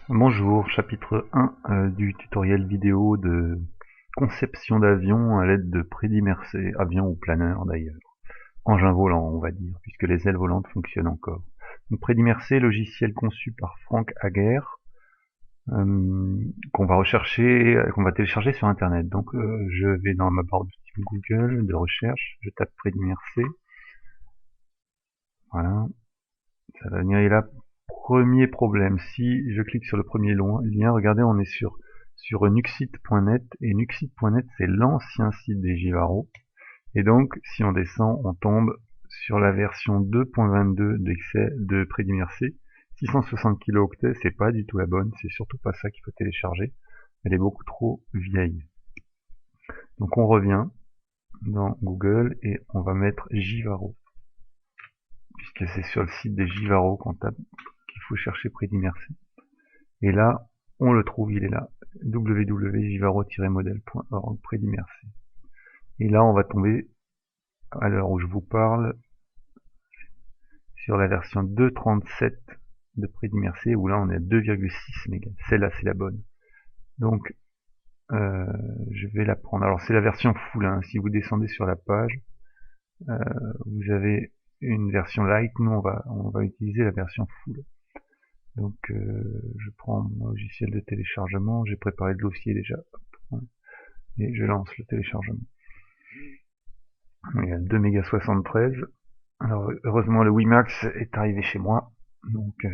Bonjour, chapitre 1 du tutoriel vidéo de conception d'avion à l'aide de Predimercé, avion ou planeur d'ailleurs. Engin volant on va dire, puisque les ailes volantes fonctionnent encore. Donc Predimercé, logiciel conçu par Frank Hager, qu'on va télécharger sur internet. Donc je vais dans ma barre d'outils Google de recherche, je tape Predimercé. Voilà, ça va venir, et là, premier problème, si je clique sur le premier lien, regardez, on est sur nuxit.net, et nuxit.net c'est l'ancien site des Givaro, et donc si on descend, on tombe sur la version 2.22 de Predimercé, 660 kilooctets, c'est pas du tout la bonne, c'est surtout pas ça qu'il faut télécharger, elle est beaucoup trop vieille. Donc on revient dans Google et on va mettre Givaro, puisque c'est sur le site des Givaro qu'on tape qu'il faut chercher Predimercé. Et là, on le trouve, il est là, www.givaro-model.org, Predimercé. Et là, on va tomber, à l'heure où je vous parle, sur la version 2.37 de Predimercé, où là, on est à 2,6 mégas. Celle-là, c'est la bonne. Donc, je vais la prendre. Alors, c'est la version full, hein. Si vous descendez sur la page, vous avez une version light. Nous, on va utiliser la version full. Donc je prends mon logiciel de téléchargement, j'ai préparé le dossier déjà, et je lance le téléchargement. Il y a 2,73 mégas. Alors heureusement le WiMAX est arrivé chez moi, donc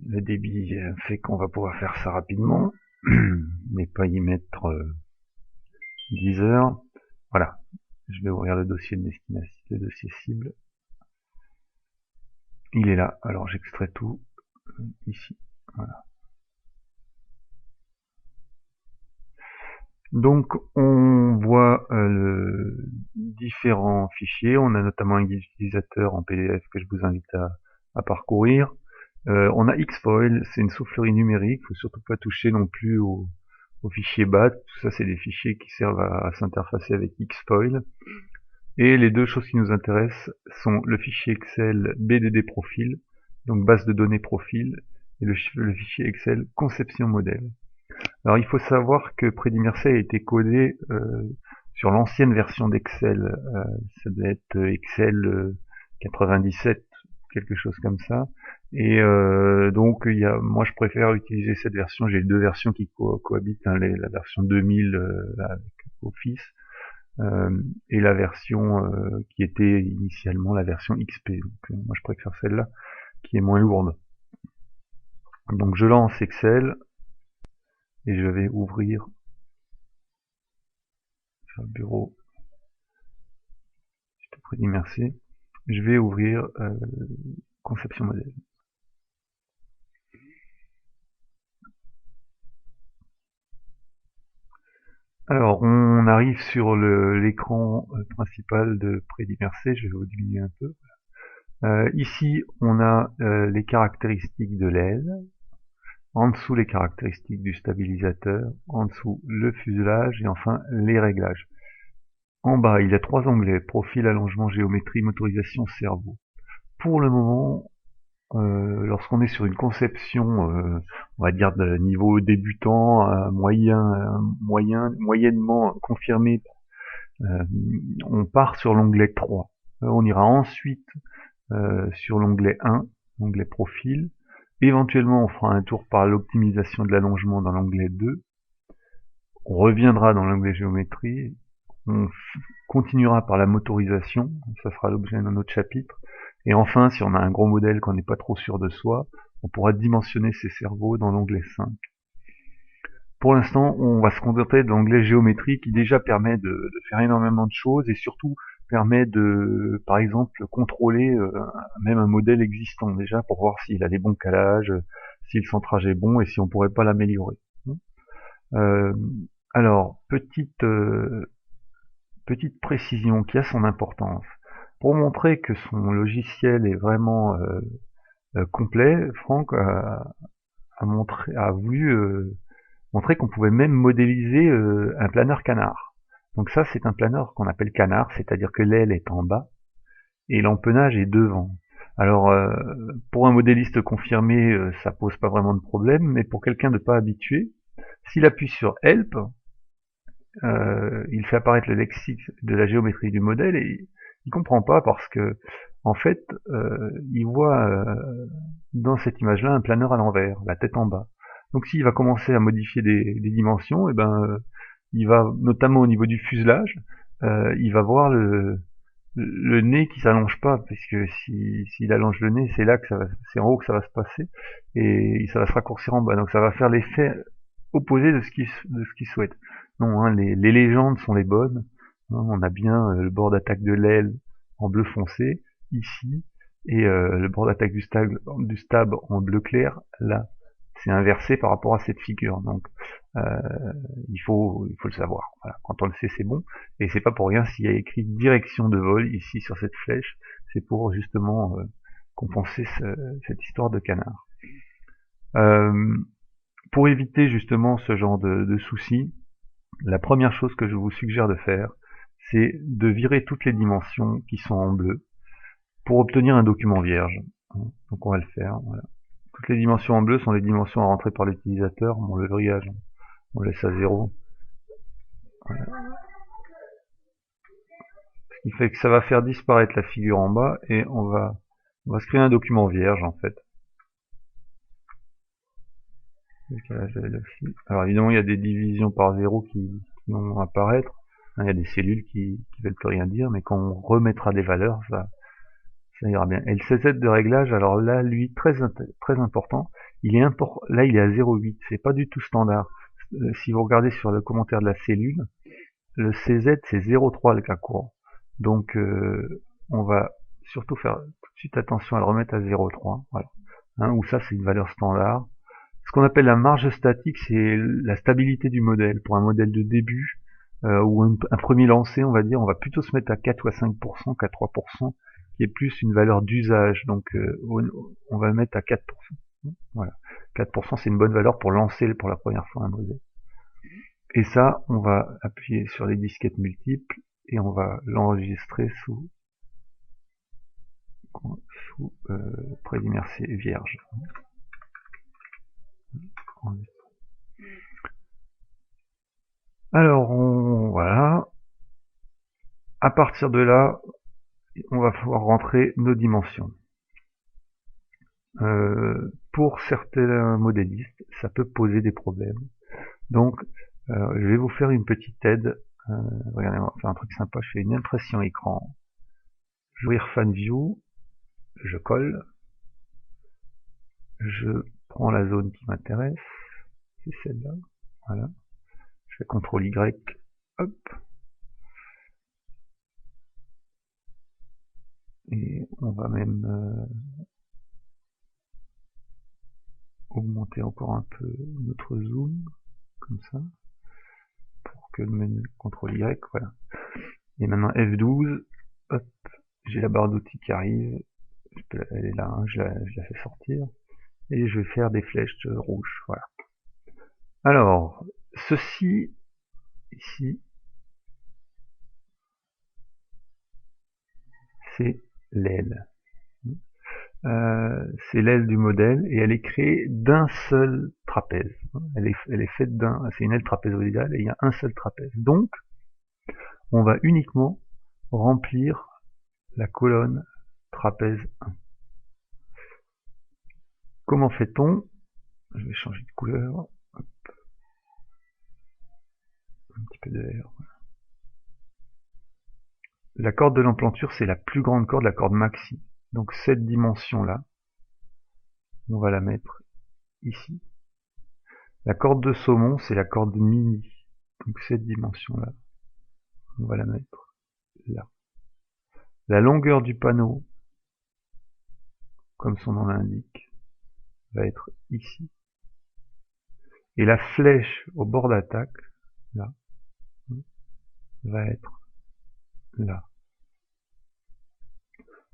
le débit fait qu'on va pouvoir faire ça rapidement, mais pas y mettre 10 heures. Voilà, je vais ouvrir le dossier de destination, le dossier cible. Il est là, alors j'extrais tout ici, voilà. Donc on voit différents fichiers, on a notamment un guide utilisateur en PDF que je vous invite à parcourir. On a Xfoil, c'est une soufflerie numérique, faut surtout pas toucher non plus aux fichiers BAT, tout ça c'est des fichiers qui servent à s'interfacer avec Xfoil. Et les deux choses qui nous intéressent sont le fichier Excel BDD Profil, donc base de données profil, et le fichier Excel conception modèle. Alors il faut savoir que Predimercé a été codé sur l'ancienne version d'Excel, ça doit être Excel 97, quelque chose comme ça, et donc moi je préfère utiliser cette version, j'ai deux versions qui cohabitent, hein, la version 2000 avec Office, et la version qui était initialement la version XP, donc moi je préfère celle-là qui est moins lourde. Donc je lance Excel, et je vais ouvrir sur le bureau de Predimercé, je vais ouvrir conception modèle. Alors on arrive sur l'écran principal de Predimercé, je vais vous diminuer un peu. Ici on a les caractéristiques de l'aile, en dessous les caractéristiques du stabilisateur, en dessous le fuselage et enfin les réglages. En bas, il y a trois onglets, profil, allongement, géométrie, motorisation, cerveau. Pour le moment, lorsqu'on est sur une conception, on va dire de niveau débutant, moyennement confirmé, on part sur l'onglet 3. On ira ensuite sur l'onglet 1, l'onglet profil. Éventuellement, on fera un tour par l'optimisation de l'allongement dans l'onglet 2. On reviendra dans l'onglet géométrie. On continuera par la motorisation, ça sera l'objet d'un autre chapitre. Et enfin, si on a un gros modèle qu'on n'est pas trop sûr de soi, on pourra dimensionner ses cerveaux dans l'onglet 5. Pour l'instant, on va se contenter de l'onglet géométrie qui déjà permet de faire énormément de choses et surtout permet de, par exemple, contrôler même un modèle existant déjà pour voir s'il a les bons calages, si le centrage est bon et si on pourrait pas l'améliorer. Alors, petite précision qui a son importance. Pour montrer que son logiciel est vraiment complet, Frank a voulu montrer qu'on pouvait même modéliser un planeur canard. Donc ça, c'est un planeur qu'on appelle canard, c'est-à-dire que l'aile est en bas et l'empennage est devant. Alors, pour un modéliste confirmé, ça pose pas vraiment de problème, mais pour quelqu'un de pas habitué, s'il appuie sur Help, il fait apparaître le lexique de la géométrie du modèle et il comprend pas parce que, en fait, il voit dans cette image-là un planeur à l'envers, la tête en bas. Donc s'il va commencer à modifier des dimensions, et ben, il va, notamment au niveau du fuselage, il va voir le nez qui s'allonge pas, puisque s'il allonge le nez, c'est là que c'est en haut que ça va se passer, et ça va se raccourcir en bas. Donc ça va faire l'effet opposé de ce qu'il souhaite. Non, hein, les légendes sont les bonnes. Hein, on a bien le bord d'attaque de l'aile en bleu foncé, ici, et le bord d'attaque du stab en bleu clair, là. C'est inversé par rapport à cette figure. Donc il faut le savoir. Voilà. Quand on le sait, c'est bon. Et c'est pas pour rien s'il y a écrit direction de vol ici sur cette flèche. C'est pour justement compenser cette histoire de canard. Pour éviter justement ce genre de soucis, la première chose que je vous suggère de faire, c'est de virer toutes les dimensions qui sont en bleu pour obtenir un document vierge. Donc on va le faire. Voilà. Toutes les dimensions en bleu sont les dimensions à rentrer par l'utilisateur. Bon, le vrillage, on laisse à 0. Voilà. Ce qui fait que ça va faire disparaître la figure en bas et on va se créer un document vierge en fait. Alors évidemment il y a des divisions par 0 qui vont apparaître. Il y a des cellules qui veulent plus rien dire, mais quand on remettra des valeurs, ça ira bien. Et le CZ de réglage, alors là, lui, très important, là il est à 0,8, c'est pas du tout standard. Si vous regardez sur le commentaire de la cellule, le CZ c'est 0,3 le cas courant. Donc on va surtout faire tout de suite attention à le remettre à 0,3, voilà. Hein, où ça c'est une valeur standard. Ce qu'on appelle la marge statique, c'est la stabilité du modèle. Pour un modèle de début, ou un premier lancé, on va dire, on va plutôt se mettre à 4 ou à 5%, qu'à 3%, qui est plus une valeur d'usage. Donc on va le mettre à 4%. Voilà. 4% c'est une bonne valeur pour lancer pour la première fois un modèle. Et ça, on va appuyer sur les disquettes multiples et on va l'enregistrer sous préliminaire vierge. Alors voilà. À partir de là, on va pouvoir rentrer nos dimensions. Pour certains modélistes, ça peut poser des problèmes. Donc, je vais vous faire une petite aide. Regardez, on va faire un truc sympa. Je fais une impression écran. Je vais ouvrir FanView. Je colle. Je prends la zone qui m'intéresse. C'est celle-là. Voilà. Je fais CTRL-Y. Hop. Et on va même augmenter encore un peu notre zoom, comme ça, pour que le menu CTRL-Y, voilà. Et maintenant F12, hop, j'ai la barre d'outils qui arrive, elle est là, hein, je la fais sortir, et je vais faire des flèches rouges, voilà. Alors, ceci, ici, c'est l'aile. C'est l'aile du modèle et elle est créée d'un seul trapèze. Elle est faite c'est une aile trapézoïdale et il y a un seul trapèze. Donc, on va uniquement remplir la colonne trapèze 1. Comment fait-on? Je vais changer de couleur. Hop. Un petit peu de vert. La corde de l'emplanture, c'est la plus grande corde, la corde maxi. Donc cette dimension-là, on va la mettre ici. La corde de saumon, c'est la corde mini. Donc cette dimension-là, on va la mettre là. La longueur du panneau, comme son nom l'indique, va être ici. Et la flèche au bord d'attaque, là, va être là.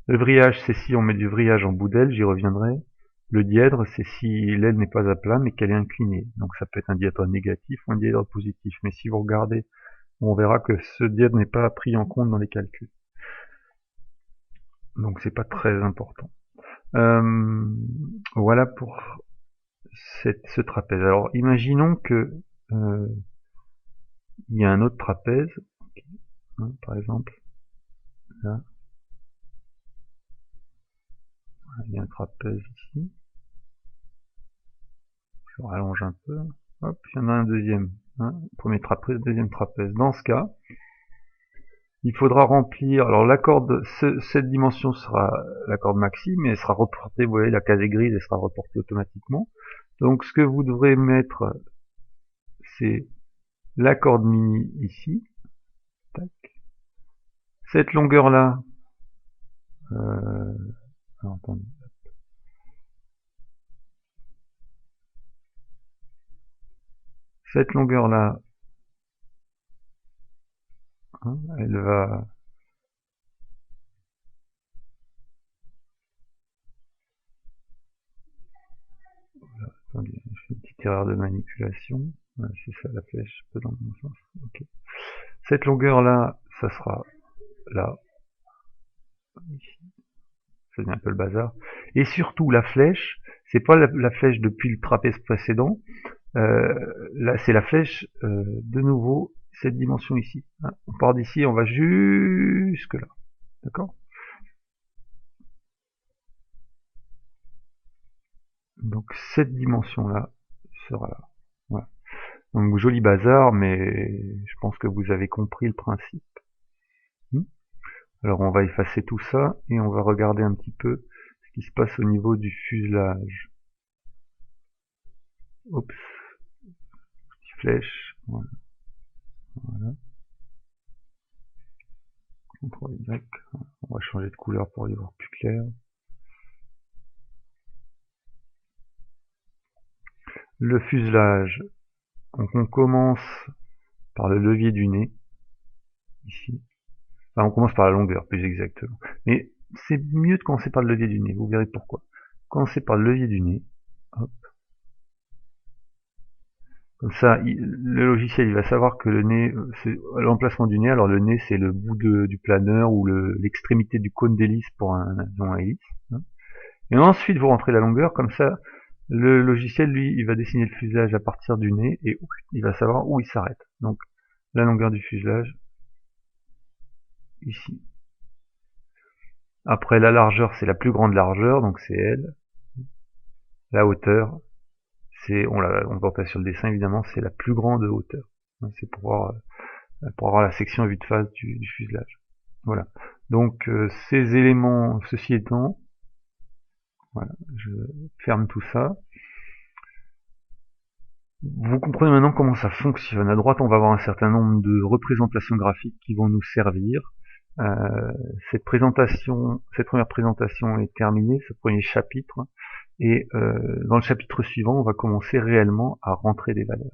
Le vrillage, c'est si on met du vrillage en bout d'aile, j'y reviendrai. Le dièdre, c'est si l'aile n'est pas à plat, mais qu'elle est inclinée. Donc ça peut être un dièdre négatif ou un dièdre positif. Mais si vous regardez, on verra que ce dièdre n'est pas pris en compte dans les calculs. Donc c'est pas très important. Voilà pour ce trapèze. Alors imaginons que il y a un autre trapèze, hein, par exemple, là, il y a un trapèze ici, je rallonge un peu, hop, il y en a un deuxième, hein, premier trapèze, deuxième trapèze. Dans ce cas, il faudra remplir, alors la corde, cette dimension sera la corde maxi, mais elle sera reportée, vous voyez, la case est grise, elle sera reportée automatiquement. Donc ce que vous devrez mettre, c'est la corde mini ici, tac. Cette longueur-là, alors, attendez. Cette longueur-là, hein, elle va... Attendez, je fais une petite erreur de manipulation. Voilà, c'est ça la flèche, un peu dans le bon sens. Okay. Cette longueur-là, ça sera là, ici. Ça devient un peu le bazar. Et surtout, la flèche, c'est pas la flèche depuis le trapèze précédent. Là, c'est la flèche, de nouveau, cette dimension ici. Hein. On part d'ici, on va jusque là. D'accord? Donc cette dimension-là sera là. Voilà. Donc joli bazar, mais je pense que vous avez compris le principe. Alors on va effacer tout ça et on va regarder un petit peu ce qui se passe au niveau du fuselage. Oups, petite flèche, voilà. Voilà. CTRL Y, on va changer de couleur pour y voir plus clair. Le fuselage, donc on commence par le levier du nez, ici. Enfin, on commence par la longueur, plus exactement. Mais c'est mieux de commencer par le levier du nez, vous verrez pourquoi. Commencez par le levier du nez, hop. Comme ça, le logiciel il va savoir que le nez, c'est l'emplacement du nez. Alors le nez, c'est le bout du planeur ou l'extrémité du cône d'hélice pour un avion à hélice. Hein. Et ensuite, vous rentrez la longueur. Comme ça, le logiciel, lui, il va dessiner le fuselage à partir du nez et il va savoir où il s'arrête. Donc, la longueur du fuselage, ici. Après, la largeur, c'est la plus grande largeur, donc c'est elle. La hauteur, on voit pas sur le dessin évidemment, c'est la plus grande hauteur. C'est pour avoir la section vue de face du fuselage. Voilà. Donc ces éléments, ceci étant, voilà, je ferme tout ça. Vous comprenez maintenant comment ça fonctionne. À droite, on va avoir un certain nombre de représentations graphiques qui vont nous servir. Cette première présentation est terminée, ce premier chapitre. Et dans le chapitre suivant, on va commencer réellement à rentrer des valeurs.